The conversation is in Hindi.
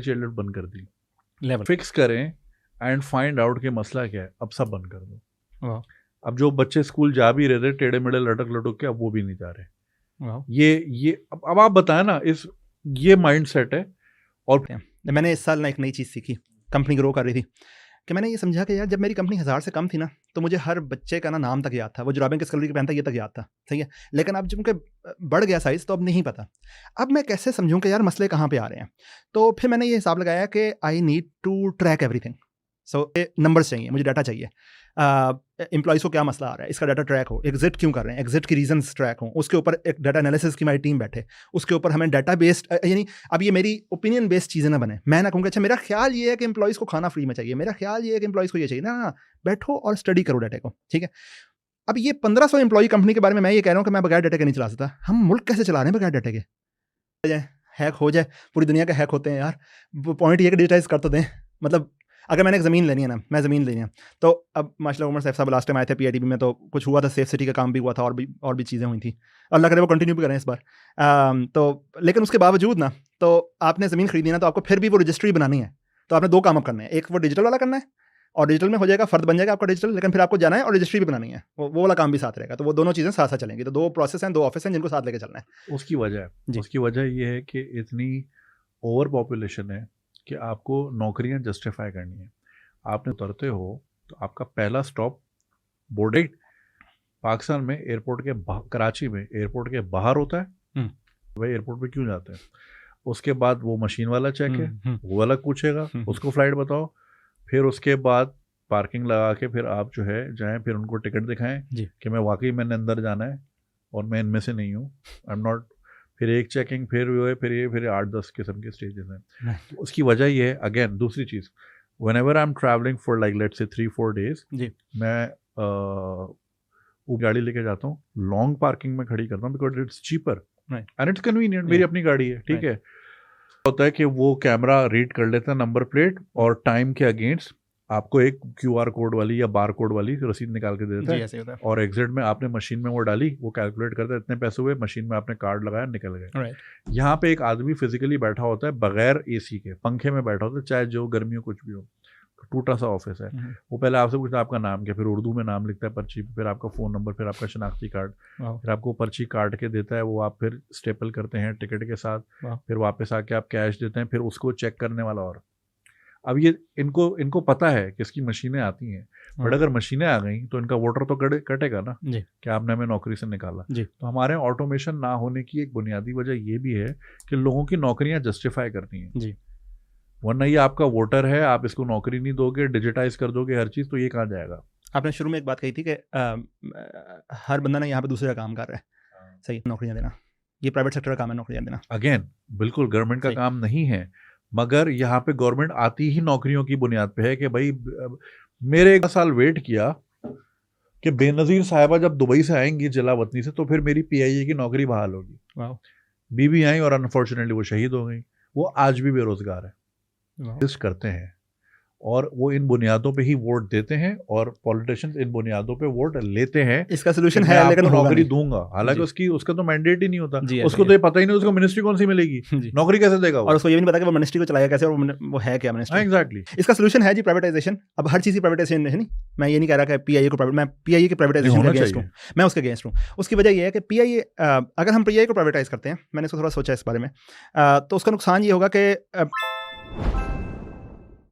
चिल्ड्रन बंद कर दी, लेवल फिक्स करें एंड फाइंड आउट के मसला क्या है, अब सब बंद कर दो। वाह अब जो बच्चे स्कूल जा भी रहे थे टेढ़े मेढ़े लटक लटक के, अब वो भी नहीं जा रहे। वाह। ये अब आप बताएं ना, ये माइंड सेट है। और मैंने इस साल ना एक नई चीज़ सीखी, कंपनी ग्रो कर रही थी, कि मैंने ये समझा कि यार जब मेरी कंपनी 1000 से कम थी ना, तो मुझे हर बच्चे का ना नाम तक याद था, वो जुराबें किस कलर की पहनता है ये तक याद था, सही है। लेकिन अब जब उनके बढ़ गया साइज़ तो अब नहीं पता। अब मैं कैसे समझूं कि यार मसले कहाँ पे आ रहे हैं। तो फिर मैंने ये हिसाब लगाया कि I need to track everything. So numbers चाहिए, मुझे डाटा चाहिए। एम्प्लॉइज़ को क्या मसला आ रहा है, इसका डाटा ट्रैक हो, एग्जिट क्यों कर रहे हैं, एग्जिट की रीजंस ट्रैक हो, उसके ऊपर एक डाटा एनालिसिस की हमारी टीम बैठे, उसके ऊपर हमें डाटा बेस्ड, यानी अब ये मेरी ओपिनियन बेस्ड चीज़ें ना बने। मैं ना कहूँगा अच्छा मेरा ख्याल ये है कि एम्प्लॉइज़ को खाना फ्री में चाहिए, मेरा ख्याल ये है कि एम्प्लॉइज़ को ये चाहिए, ना बैठो और स्टडी करो डाटे को, ठीक है। अब ये 1500 एम्प्लॉई कंपनी के बारे में मैं ये कह रहा हूँ कि मैं बगैर डाटे के नहीं चला सकता। हम मुल्क कैसे चला रहे हैं बगैर डाटे के? हैक हो जाए, पूरी दुनिया के हैक होते हैं यार। पॉइंट ये कि डिजिटाइज कर तो दें। मतलब अगर मैंने एक ज़मीन लेनी है ना, मैं ज़मीन लेनी है, तो अब माशाल्लाह उमर सैफ साहब लास्ट टाइम आए थे पीआईटीबी में, तो कुछ हुआ था, सेफ सिटी का काम भी हुआ था, और भी चीज़ें हुई थी। अल्लाह करे वो कंटिन्यू भी करें इस बार। तो लेकिन उसके बावजूद ना, तो आपने ज़मीन खरीदी ना, तो आपको फिर भी वो रजिस्ट्री बनानी है। तो आपने 2 काम अब करने हैं, एक वो डिजिटल वाला करना है, और डिजिटल में हो जाएगा, फ़र्द बन जाएगा आपका डिजिटल, लेकिन फिर आपको जाना है और रजिस्ट्री भी बनानी है, वो वाला काम भी साथ रहेगा। तो वो दोनों चीज़ें साथ साथ चलेंगी। तो 2 प्रोसेस हैं, 2 ऑफिस हैं जिनको साथ लेके चलना है। उसकी वजह ये है कि इतनी ओवर पॉपुलेशन है कि आपको नौकरियां जस्टिफाई करनी है। आपने उतरते हो तो आपका पहला स्टॉप बोर्डिंग पाकिस्तान में एयरपोर्ट के कराची में एयरपोर्ट के बाहर होता है। वह एयरपोर्ट पे क्यों जाते हैं? उसके बाद वो मशीन वाला चेक है, वो अलग पूछेगा, उसको फ्लाइट बताओ। फिर उसके बाद पार्किंग लगा के फिर आप जो है जाएं, फिर उनको टिकट दिखाएं कि मैं वाकई मैंने अंदर जाना है और मैं इनमें से नहीं हूँ, आई एम नॉट। फिर एक चेकिंग, फिर वो है, फिर 8-10 किस्म के स्टेजेस हैं। उसकी वजह ये है, अगेन दूसरी चीज़, whenever I'm traveling for like let's say 3-4 days, मैं गाड़ी लेके जाता हूँ, लॉन्ग पार्किंग में खड़ी करता हूँ because it's cheaper and it's convenient. मेरी अपनी गाड़ी है, ठीक है। होता है कि वो कैमरा रीड कर लेता है नंबर प्लेट और टाइम के अगेंस्ट आपको एक QR कोड वाली या बार कोड वाली रसीद निकाल के दे देता है। ऐसे होता है। और एग्जिट में आपने मशीन में वो डाली, वो कैलकुलेट करता है इतने पैसे हुए, मशीन में आपने कार्ड लगाया, निकल गए। यहाँ पे एक आदमी फिजिकली बैठा होता है बगैर AC के, पंखे में बैठा होता है, चाहे जो गर्मी हो कुछ भी हो, टूटा सा ऑफिस है। वो पहले आपसे पूछता है आपका नाम क्या, फिर उर्दू में नाम लिखता है पर्ची पे, फिर आपका फ़ोन नंबर, फिर आपका शनाख्ती कार्ड, फिर आपको पर्ची काट के देता है, वो आप फिर स्टेपल करते हैं टिकट के साथ, फिर वापस आके आप कैश देते हैं, फिर उसको चेक करने वाला। और अब ये इनको पता है कि इसकी मशीनें आती हैं, बट अगर मशीनें आ गई तो इनका वोटर तो कटेगा ना कि आपने हमें नौकरी से निकाला। तो हमारे ऑटोमेशन ना होने की एक बुनियादी वजह ये भी है कि लोगों की नौकरियां जस्टिफाई करनी है। वरना ये आपका वोटर है, आप इसको नौकरी नहीं दोगे, डिजिटाइज कर दोगे हर चीज़, तो ये कहाँ जाएगा? आपने शुरू में एक बात कही थी कि हर बंदा ना यहाँ पे दूसरे का काम कर रहा है, सही, नौकरियाँ देना, ये प्राइवेट सेक्टर का काम है, नौकरियाँ देना। अगेन बिल्कुल गवर्नमेंट का काम नहीं है, मगर यहाँ पे गवर्नमेंट आती ही नौकरियों की बुनियाद पे है कि भाई मेरे 1 साल वेट किया कि बेनज़ीर साहिबा जब दुबई से आएंगी जिला वतनी से, तो फिर मेरी PIA की नौकरी बहाल होगी। बीबी आई और अनफॉर्चुनेटली वो शहीद हो गई, वो आज भी बेरोजगार है। करते हैं और वो इन बुनियादों पे ही वोट देते हैं, और पॉलिटिशियंस इन बुनियादों पे वोट लेते हैं। इसका सोल्यूशन है, लेकिन नौकरी दूंगा, हालांकि उसका तो मैंडेट ही नहीं होता, उसको तो ये पता ही नहीं उसको मिनिस्ट्री कौन सी मिलेगी, नौकरी कैसे देगा, और उसको ये भी नहीं पता कि वो मिनिस्ट्री को चलाएगा कैसे, और वो है क्या मिनिस्ट्री। एग्जैक्टली। इसका सोल्यूशन है जी प्राइवेटाइजेशन। अब हर चीज़ की प्राइवेटाइजेशन है नहीं, मैं ये नहीं कह रहा कि PIA को प्राइवेट, मैं PIA के प्राइवेटाइजेशन के अगेंस्ट हूँ, मैं उसके अगेंस्ट हूँ। उसकी वजह ये है कि PIA, अगर हम PIA को प्राइवेटाइज करते हैं, मैंने इसको थोड़ा सोचा इस बारे में, तो उसका नुकसान ये होगा कि